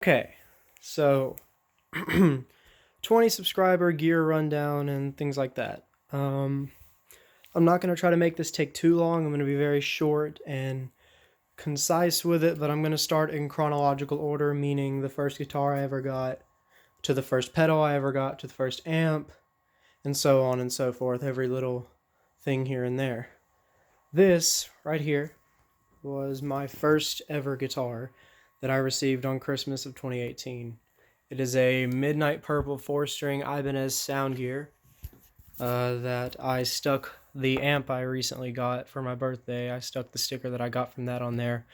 Okay, so 20 subscriber gear rundown and things like that. I'm not going to try to make this take too long. I'm going to be very short and concise with it, but I'm going to start in chronological order, meaning the first guitar I ever got, to the first pedal I ever got, to the first amp, and so on and so forth, every little thing here and there. This, right here, was my first ever guitar that I received on Christmas of 2018. It is a Midnight Purple 4-string Ibanez sound gear that I stuck the amp I recently got for my birthday. I stuck the sticker that I got from that on there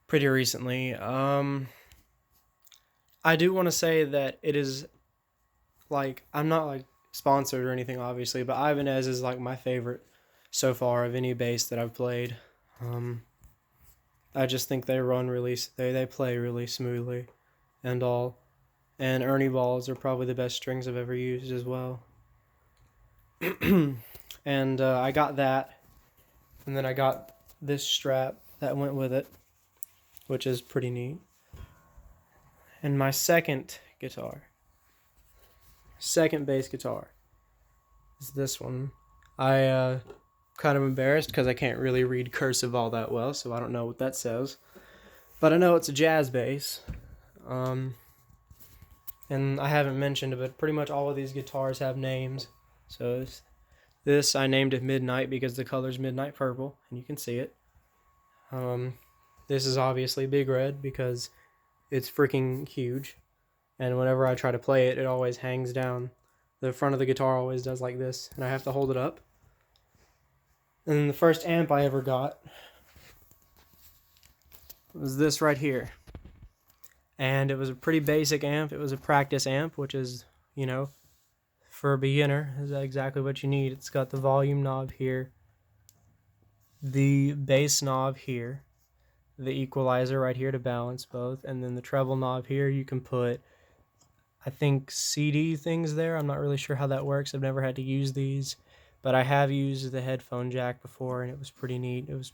pretty recently. I do want to say that it is I'm not sponsored or anything, obviously, but Ibanez is my favorite so far of any bass that I've played. I just think they they play really smoothly and all. And Ernie balls are probably the best strings I've ever used as well. And I got that, and then I got this strap that went with it, which is pretty neat. And my second bass guitar, is this one. I kind of embarrassed because I can't really read cursive all that well, so I don't know what that says. But I know it's a jazz bass. And I haven't mentioned it, but pretty much all of these guitars have names. So this I named it Midnight because the color's midnight purple, and you can see it. This is obviously Big Red because it's freaking huge. And whenever I try to play it, it always hangs down. The front of the guitar always does like this, and I have to hold it up. And then the first amp I ever got was this right here. And it was a pretty basic amp. It was a practice amp, which is, for a beginner, is exactly what you need. It's got the volume knob here, the bass knob here, the equalizer right here to balance both, and then the treble knob here. You can put, I think, CD things there. I'm not really sure how that works. I've never had to use these, but I have used the headphone jack before, and it was pretty neat. It was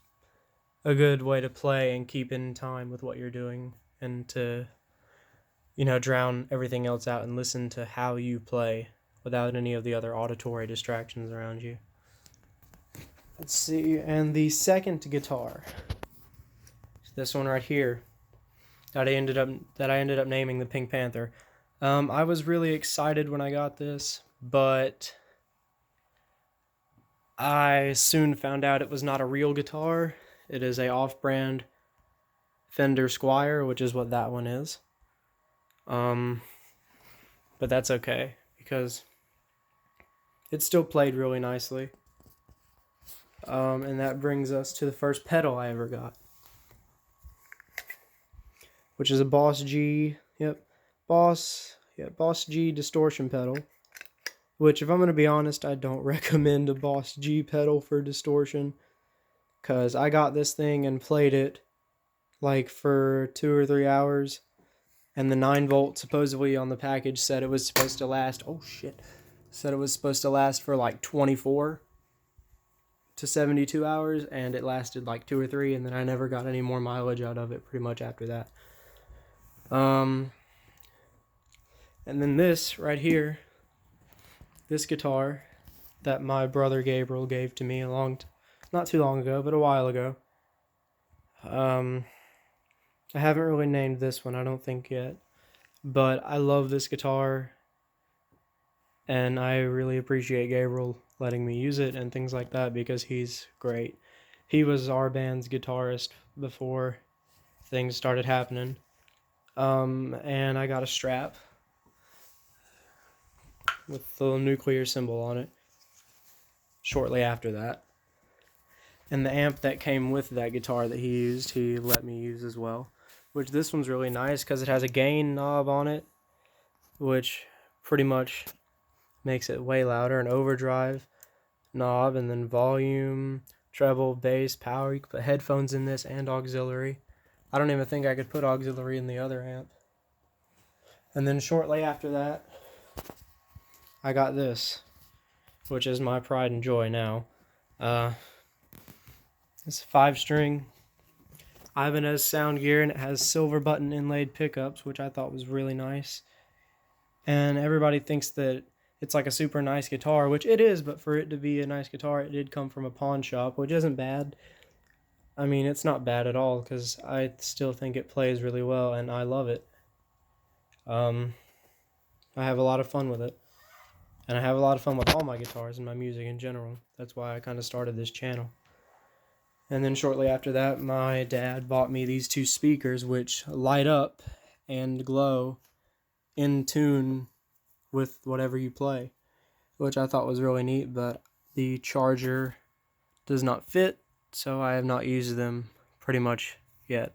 a good way to play and keep in time with what you're doing, and to, drown everything else out and listen to how you play without any of the other auditory distractions around you. Let's see, and the second guitar, this one right here, that I ended up naming the Pink Panther. I was really excited when I got this, but I soon found out it was not a real guitar. It is a off-brand Fender Squier, which is what that one is. But that's okay because it still played really nicely. And that brings us to the first pedal I ever got, which is a Boss G. Boss G distortion pedal. Which, if I'm going to be honest, I don't recommend a Boss G pedal for distortion, because I got this thing and played it for 2 or 3 hours, and the 9-volt supposedly on the package said it was supposed to last, said it was supposed to last for 24 to 72 hours, and it lasted 2 or 3, and then I never got any more mileage out of it pretty much after that. And then this right here, this guitar that my brother Gabriel gave to me not too long ago, but a while ago. I haven't really named this one, I don't think yet, but I love this guitar, and I really appreciate Gabriel letting me use it and things like that because he's great. He was our band's guitarist before things started happening. And I got a strap with the nuclear symbol on it shortly after that. And the amp that came with that guitar that he used, he let me use as well. Which this one's really nice because it has a gain knob on it, which pretty much makes it way louder. An overdrive knob, and then volume, treble, bass, power. You can put headphones in this and auxiliary. I don't even think I could put auxiliary in the other amp. And then shortly after that, I got this, which is my pride and joy now. It's a 5-string Ibanez sound gear, and it has silver button inlaid pickups, which I thought was really nice. And everybody thinks that it's like a super nice guitar, which it is, but for it to be a nice guitar, it did come from a pawn shop, which isn't bad. I mean, it's not bad at all, because I still think it plays really well, and I love it. I have a lot of fun with it. And I have a lot of fun with all my guitars and my music in general. That's why I kind of started this channel. And then shortly after that, my dad bought me these two speakers, which light up and glow in tune with whatever you play, which I thought was really neat, but the charger does not fit, so I have not used them pretty much yet.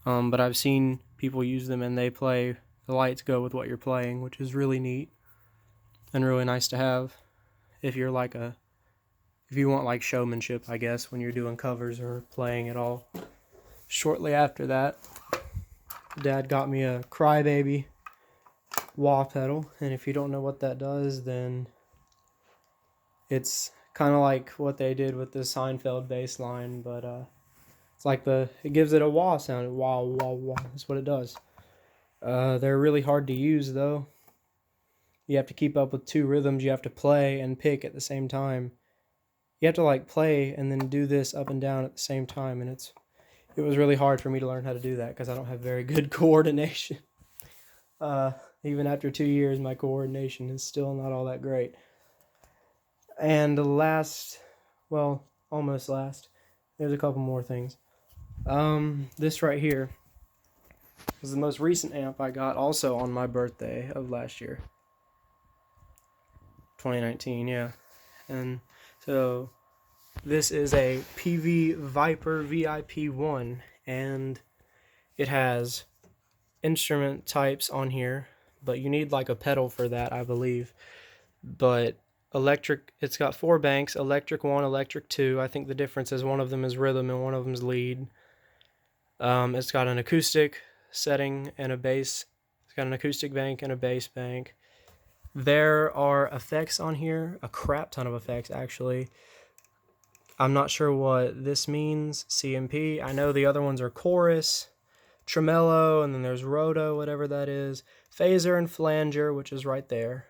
But I've seen people use them, and the lights go with what you're playing, which is really neat and really nice to have if you want like showmanship, I guess, when you're doing covers or playing at all. Shortly after that, Dad got me a Crybaby wah pedal, and if you don't know what that does, then it's kind of like what they did with the Seinfeld bass line, but it's like it gives it a wah sound. Wah, wah, wah. That's what it does. They're really hard to use, though. You have to keep up with two rhythms. You have to play and pick at the same time. You have to like play and then do this up and down at the same time, and it was really hard for me to learn how to do that because I don't have very good coordination. Even after 2 years, my coordination is still not all that great. And almost last, there's a couple more things. This right here is the most recent amp I got, also on my birthday of last year, 2019, yeah. And so this is a PV Viper VIP1, and it has instrument types on here, but you need like a pedal for that, I believe. But electric, it's got 4 banks, electric 1, electric 2. I think the difference is one of them is rhythm and one of them is lead. It's got an acoustic setting and a bass. It's got an acoustic bank and a bass bank. There are effects on here, a crap ton of effects actually. I'm not sure what this means, CMP. I know the other ones are chorus, tremolo, and then there's roto, whatever that is, phaser and flanger, which is right there.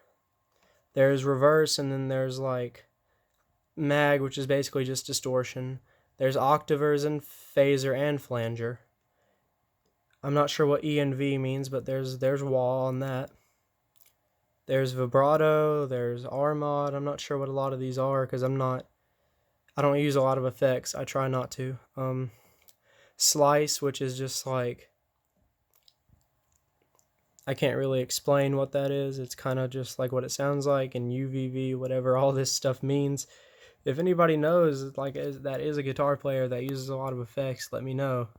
There's reverse, and then there's like mag, which is basically just distortion. There's octavers and phaser and flanger. I'm not sure what E and V means, but there's wah on that. There's vibrato, there's R mod. I'm not sure what a lot of these are because I don't use a lot of effects. I try not to. Slice, which is just like, I can't really explain what that is. It's kind of just like what it sounds like, and UVV, whatever all this stuff means. If anybody knows, that is a guitar player that uses a lot of effects, let me know,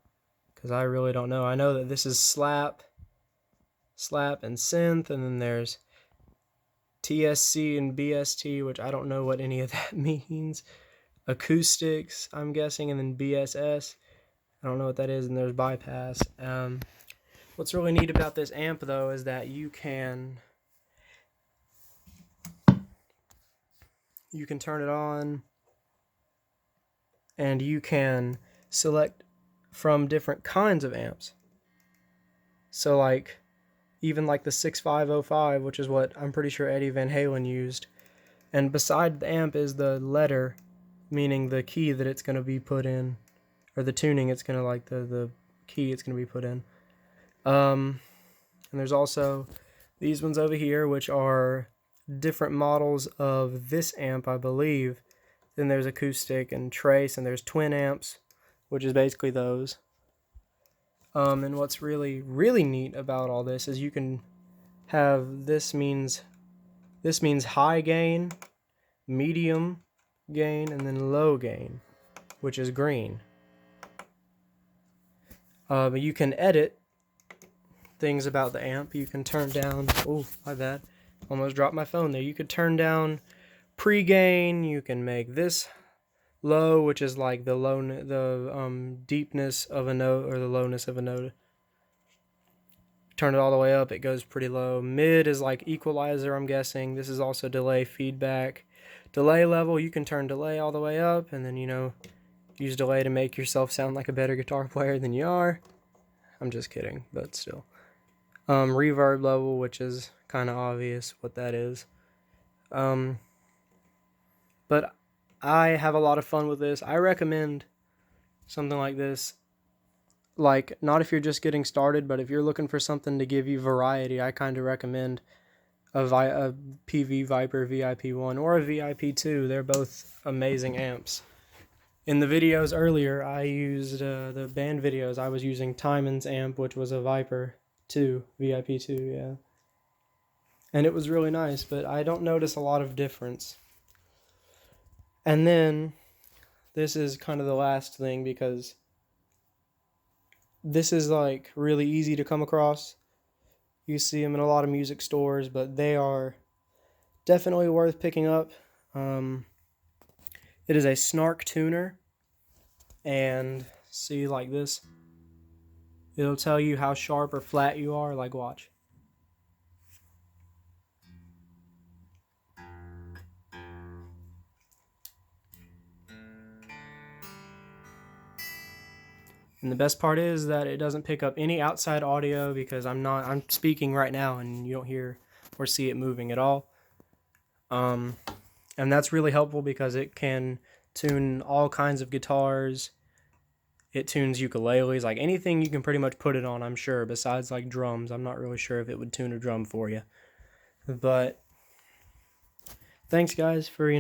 because I really don't know. I know that this is slap, and synth, and then there's TSC and BST, which I don't know what any of that means. Acoustics, I'm guessing, and then BSS. I don't know what that is, and there's bypass. What's really neat about this amp, though, is that you can turn it on, and you can select from different kinds of amps. So like, even like the 6505, which is what I'm pretty sure Eddie Van Halen used. And beside the amp is the letter, meaning the key that it's going to be put in, or the tuning it's going to, like the key it's going to be put in. And there's also these ones over here, which are different models of this amp, I believe. Then there's acoustic and trace, and there's twin amps, which is basically those. And what's really, really neat about all this is you can have, this means high gain, medium gain, and then low gain, which is green. But you can edit things about the amp. You can turn down, oh, my bad, almost dropped my phone there. You could turn down pre-gain, you can make this low, which is like the deepness of a note, or the lowness of a note. Turn it all the way up, it goes pretty low. Mid is like equalizer, I'm guessing. This is also delay feedback. Delay level, you can turn delay all the way up, and then, use delay to make yourself sound like a better guitar player than you are. I'm just kidding, but still. Reverb level, which is kind of obvious what that is. But I have a lot of fun with this. I recommend something like this. Like, not if you're just getting started, but if you're looking for something to give you variety, I kind of recommend a PV Viper VIP1 or a VIP2. They're both amazing amps. In the videos earlier, I used the band videos. I was using Timon's amp, which was a Viper 2, VIP2, yeah. And it was really nice, but I don't notice a lot of difference. And then, this is kind of the last thing, because this is like really easy to come across. You see them in a lot of music stores, but they are definitely worth picking up. It is a Snark tuner, and see, like this, it'll tell you how sharp or flat you are. Like, watch. And the best part is that it doesn't pick up any outside audio, because I'm speaking right now and you don't hear or see it moving at all. And that's really helpful because it can tune all kinds of guitars. It tunes ukuleles, like anything you can pretty much put it on, I'm sure, besides like drums. I'm not really sure if it would tune a drum for you. But thanks guys for,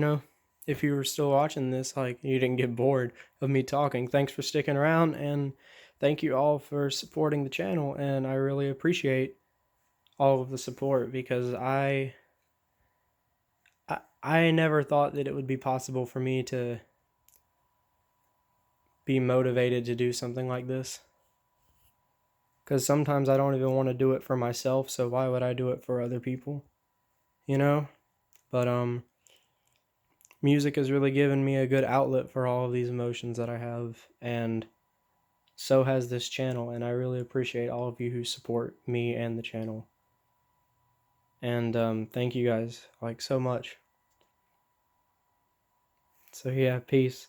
if you were still watching this, like you didn't get bored of me talking. Thanks for sticking around, and thank you all for supporting the channel, and I really appreciate all of the support, because I never thought that it would be possible for me to be motivated to do something like this. Because sometimes I don't even want to do it for myself, so why would I do it for other people? But music has really given me a good outlet for all of these emotions that I have, and so has this channel, and I really appreciate all of you who support me and the channel. And thank you guys, like, so much. So yeah, peace.